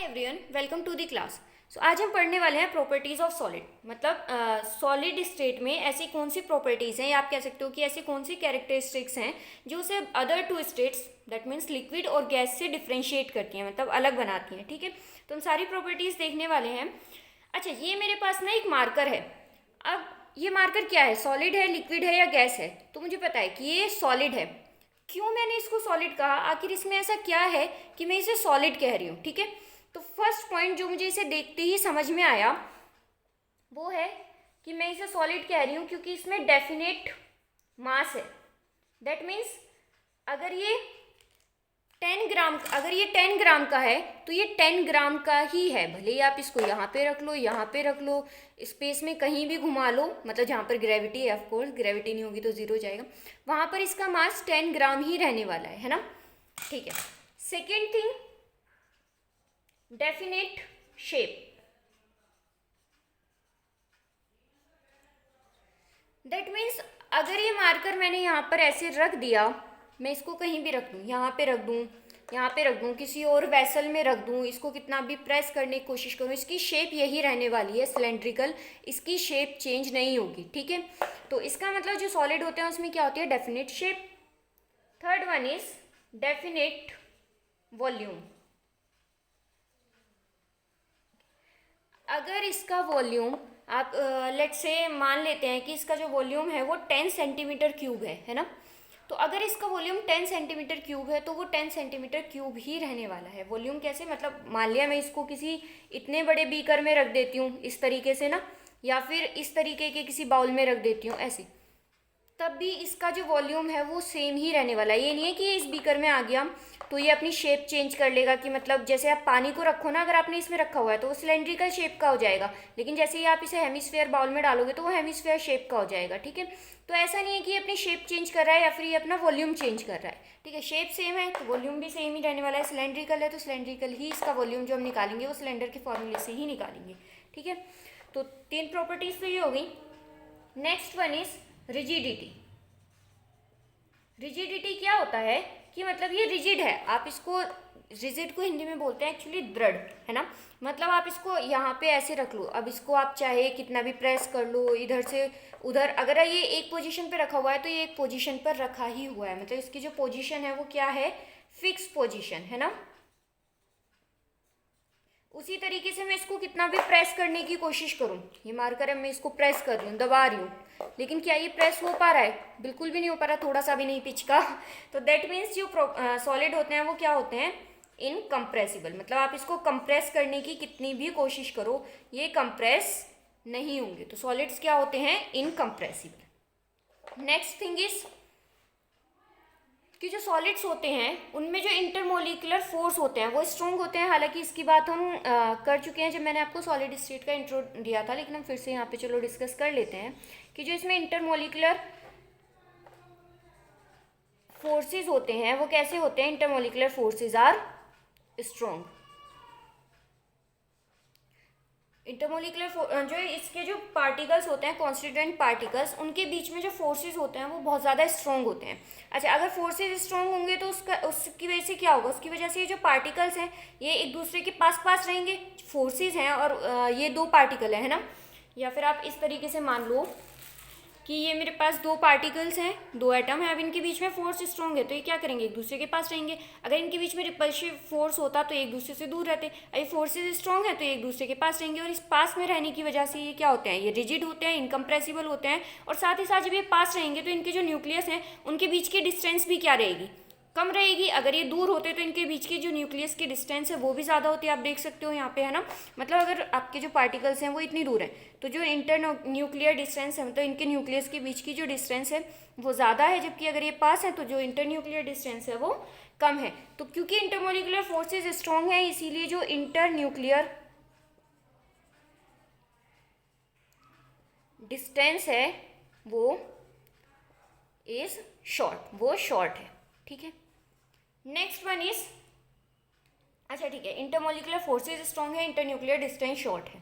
Everyone, welcome to the class. So आज हम पढ़ने वाले हैं प्रॉपर्टीज़ ऑफ सॉलिड। मतलब सॉलिड स्टेट में ऐसी कौन सी प्रॉपर्टीज़ हैं या आप कह सकते हो कि ऐसी कौन सी कैरेक्टरिस्टिक्स हैं जो उसे other two states that means liquid और गैस से डिफ्रेंशिएट करती हैं, मतलब अलग बनाती हैं। ठीक है, तो हम सारी प्रॉपर्टीज़ देखने वाले हैं। अच्छा, ये मेरे पास ना एक मार्कर है। अब ये मार्कर क्या है, सॉलिड है, लिक्विड है या गैस है? तो मुझे पता है कि ये सॉलिड है। क्यों मैंने इसको सॉलिड कहा, आखिर इसमें ऐसा क्या है कि मैं इसे सॉलिड कह रही हूँ? ठीक है, तो फर्स्ट पॉइंट जो मुझे इसे देखते ही समझ में आया वो है कि मैं इसे सॉलिड कह रही हूँ क्योंकि इसमें डेफिनेट मास है। दैट मीन्स अगर ये 10 ग्राम का है तो ये 10 ग्राम का ही है। भले ही आप इसको यहाँ पे रख लो, यहाँ पे रख लो, स्पेस में कहीं भी घुमा लो, मतलब जहाँ पर ग्रेविटी है, ऑफ कोर्स ग्रेविटी नहीं होगी तो जीरो हो जाएगा, वहाँ पर इसका मास 10 ग्राम ही रहने वाला है ना। ठीक है, second thing, definite shape. That means अगर ये मार्कर मैंने यहाँ पर ऐसे रख दिया, मैं इसको कहीं भी रख दूँ, यहाँ पे रख दूँ, यहाँ पे रख दूँ, किसी और वेसल में रख दूँ, इसको कितना भी प्रेस करने की कोशिश करूँ, इसकी शेप यही रहने वाली है, सिलेंड्रिकल। इसकी शेप चेंज नहीं होगी। ठीक है, तो इसका मतलब जो सॉलिड होते हैं उसमें क्या होती है, definite shape. Third one is definite volume. अगर इसका वॉल्यूम आप लेट से मान लेते हैं कि इसका जो वॉल्यूम है वो 10 सेंटीमीटर क्यूब है ना। तो अगर इसका वॉल्यूम 10 सेंटीमीटर क्यूब है तो वो 10 सेंटीमीटर क्यूब ही रहने वाला है। वॉल्यूम कैसे, मतलब मान लिया मैं इसको किसी इतने बड़े बीकर में रख देती हूँ इस तरीके से ना, या फिर इस तरीके के किसी बाउल में रख देती हूँ ऐसे, तब भी इसका जो वॉल्यूम है वो सेम ही रहने वाला है। ये नहीं है कि ये इस बीकर में आ गया तो ये अपनी शेप चेंज कर लेगा, कि मतलब जैसे आप पानी को रखो ना, अगर आपने इसमें रखा हुआ है तो वो सिलेंड्रिकल शेप का हो जाएगा, लेकिन जैसे ही आप इसे हेमिस्फेयर बाउल में डालोगे तो वो हेमिस्फेयर शेप का हो जाएगा। ठीक है, तो ऐसा नहीं है कि ये अपनी शेप चेंज कर रहा है या फिर ये अपना वॉल्यूम चेंज कर रहा है। ठीक है, शेप सेम है तो वॉल्यूम भी सेम ही रहने वाला है। सिलेंड्रिकल है तो सिलेंड्रिकल ही इसका वॉल्यूम जो हम निकालेंगे वो सिलेंडर के फॉर्मूले से ही निकालेंगे। ठीक है, तो 3 प्रॉपर्टीज तो ये हो गई। Next one is rigidity. Rigidity क्या होता है कि मतलब ये रिजिड है, आप इसको, रिजिड को हिंदी में बोलते हैं एक्चुअली दृढ़, है ना। मतलब आप इसको यहाँ पे ऐसे रख लो, अब इसको आप चाहे कितना भी प्रेस कर लो इधर से उधर, अगर ये एक पोजीशन पे रखा हुआ है तो ये एक पोजीशन पर रखा ही हुआ है, मतलब इसकी जो पोजीशन है वो क्या है, फिक्स पोजीशन है ना। उसी तरीके से मैं इसको कितना भी प्रेस करने की कोशिश करूं, ये मार्कर है, मैं इसको प्रेस कर रही हूँ, दबा रही हूँ, लेकिन क्या ये प्रेस हो पा रहा है? बिल्कुल भी नहीं हो पा रहा, थोड़ा सा भी नहीं पिच का। तो दैट मीन्स जो सॉलिड होते हैं वो क्या होते हैं, इनकम्प्रेसिबल। मतलब आप इसको कंप्रेस करने की कितनी भी कोशिश करो ये कंप्रेस नहीं होंगे, तो सॉलिड्स क्या होते हैं, इनकम्प्रेसिबल। नेक्स्ट थिंग इज कि जो सॉलिड्स होते हैं उनमें जो इंटरमोलिकुलर फोर्स होते हैं वो स्ट्रॉन्ग होते हैं। हालांकि इसकी बात हम कर चुके हैं जब मैंने आपको सॉलिड स्टेट का इंट्रो दिया था, लेकिन हम फिर से यहाँ पे चलो डिस्कस कर लेते हैं कि जो इसमें इंटरमोलिकुलर फोर्सेस होते हैं वो कैसे होते हैं। Intermolecular forces are strong. Intermolecular जो इसके जो पार्टिकल्स होते हैं, कॉन्स्टिट्यूएंट पार्टिकल्स, उनके बीच में जो फोर्सेस होते हैं वो बहुत ज़्यादा स्ट्रॉन्ग होते हैं। अच्छा, अगर फोर्सेस स्ट्रॉन्ग होंगे तो उसकी वजह से क्या होगा, उसकी वजह से ये जो पार्टिकल्स हैं ये एक दूसरे के पास पास रहेंगे। फोर्सेस हैं और ये 2 पार्टिकल है ना, या फिर आप इस तरीके से मान लो कि ये मेरे पास 2 पार्टिकल्स हैं, 2 एटम है। अब इनके बीच में फोर्स स्ट्रॉन्ग है तो ये क्या करेंगे, एक दूसरे के पास रहेंगे। अगर इनके बीच में रिपल्सिव फोर्स होता तो एक दूसरे से दूर रहते। अब ये फोर्सेस स्ट्रॉन्ग है तो ये एक दूसरे के पास रहेंगे, और इस पास में रहने की वजह से ये क्या होते हैं, ये रिजिड होते हैं, इनकम्प्रेसिबल होते हैं। और साथ ही साथ जब ये पास रहेंगे तो इनके जो न्यूक्लियस हैं उनके बीच की डिस्टेंस भी क्या रहेगी, कम रहेगी। अगर ये दूर होते तो इनके बीच की जो न्यूक्लियस की डिस्टेंस है वो भी ज़्यादा होती है, आप देख सकते हो यहाँ पे, है ना। मतलब अगर आपके जो पार्टिकल्स हैं वो इतनी दूर हैं तो जो इंटर न्यूक्लियर डिस्टेंस है, मतलब इनके न्यूक्लियस के बीच की जो डिस्टेंस है वो ज़्यादा है, जबकि अगर ये पास है तो जो इंटर न्यूक्लियर डिस्टेंस है वो कम है। तो क्योंकि इंटरमोलिकुलर फोर्सेज स्ट्रॉन्ग है इसीलिए जो इंटर न्यूक्लियर डिस्टेंस है वो इज शॉर्ट, वो शॉर्ट है। ठीक है, नेक्स्ट वन इज, अच्छा ठीक है, इंटरमोलिकुलर फोर्सेज स्ट्रॉन्ग है, इंटरन्यूक्लियर डिस्टेंस शॉर्ट है।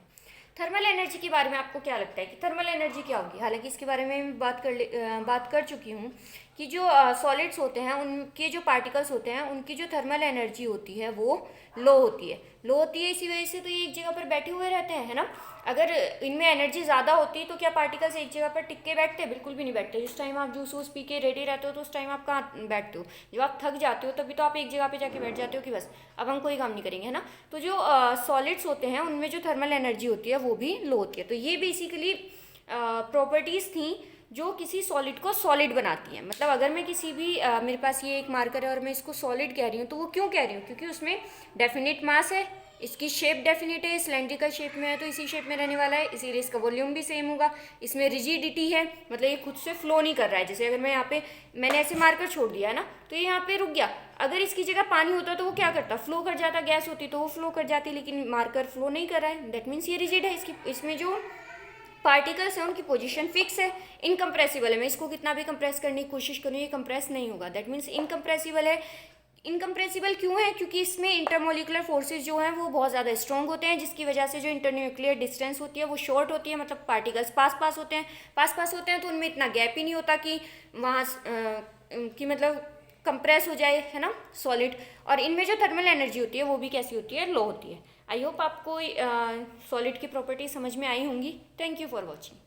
थर्मल एनर्जी के बारे में आपको क्या लगता है कि थर्मल एनर्जी क्या होगी? हालांकि इसके बारे में मैं बात कर चुकी हूँ कि जो सॉलिड्स होते हैं उनके जो पार्टिकल्स होते हैं उनकी जो थर्मल एनर्जी होती है वो लो होती है। लो होती है इसी वजह से तो ये एक जगह पर बैठे हुए रहते हैं, है ना। अगर इनमें एनर्जी ज़्यादा होती तो क्या पार्टिकल्स एक जगह पर टिक के बैठते? बिल्कुल भी नहीं बैठते। जिस टाइम आप जूस वूस पी के रेडी रहते हो तो उस टाइम आप कहाँ बैठते हो? जब आप थक जाते हो तभी तो आप एक जगह पे जाके बैठ जाते हो कि बस अब हम कोई काम नहीं करेंगे, है ना। तो जो सॉलिड्स होते हैं उनमें जो थर्मल एनर्जी होती है वो भी लो होती है। तो ये बेसिकली प्रॉपर्टीज़ थी जो किसी सॉलिड को सॉलिड बनाती हैं। मतलब अगर मैं किसी भी मेरे पास ये एक मार्कर है और मैं इसको सॉलिड कह रही हूँ तो वो क्यों कह रही हूँ? क्योंकि उसमें डेफिनेट मास है, इसकी शेप डेफिनेट है, सिलेंड्रिकल शेप में है तो इसी शेप में रहने वाला है, इसीलिए इसका वॉल्यूम भी सेम होगा। इसमें रिजिडिटी है, मतलब ये खुद से फ्लो नहीं कर रहा है। जैसे अगर मैं यहाँ पे मैंने ऐसे मार्कर छोड़ दिया है ना तो ये यहाँ पे रुक गया। अगर इसकी जगह पानी होता तो वो क्या करता? फ्लो कर जाता। गैस होती तो वो फ्लो कर जाती, लेकिन मार्कर फ्लो नहीं कर रहा है, दैट मीन्स ये रिजिड है। इसमें जो पार्टिकल्स हैं उनकी पोजीशन फिक्स है, इनकम्प्रेसिबल है। मैं इसको कितना भी कंप्रेस करने की कोशिश करूँ ये कंप्रेस नहीं होगा, दैट मीन्स इनकम्प्रेसिबल है। इनकम्प्रेसिबल क्यों है? क्योंकि इसमें इंटरमोलिकुलर फोर्सेस जो हैं वो बहुत ज़्यादा स्ट्रॉन्ग होते हैं, जिसकी वजह से जो इंटरन्यूक्लियर डिस्टेंस होती है वो शॉर्ट होती है। मतलब पार्टिकल्स पास पास होते हैं तो उनमें इतना गैप ही नहीं होता कि वहाँ कि मतलब कंप्रेस हो जाए, है ना, सॉलिड। और इनमें जो थर्मल एनर्जी होती है वो भी कैसी होती है? लो होती है। आई होप आपको सॉलिड की प्रॉपर्टी समझ में आई होंगी। Thank you for watching.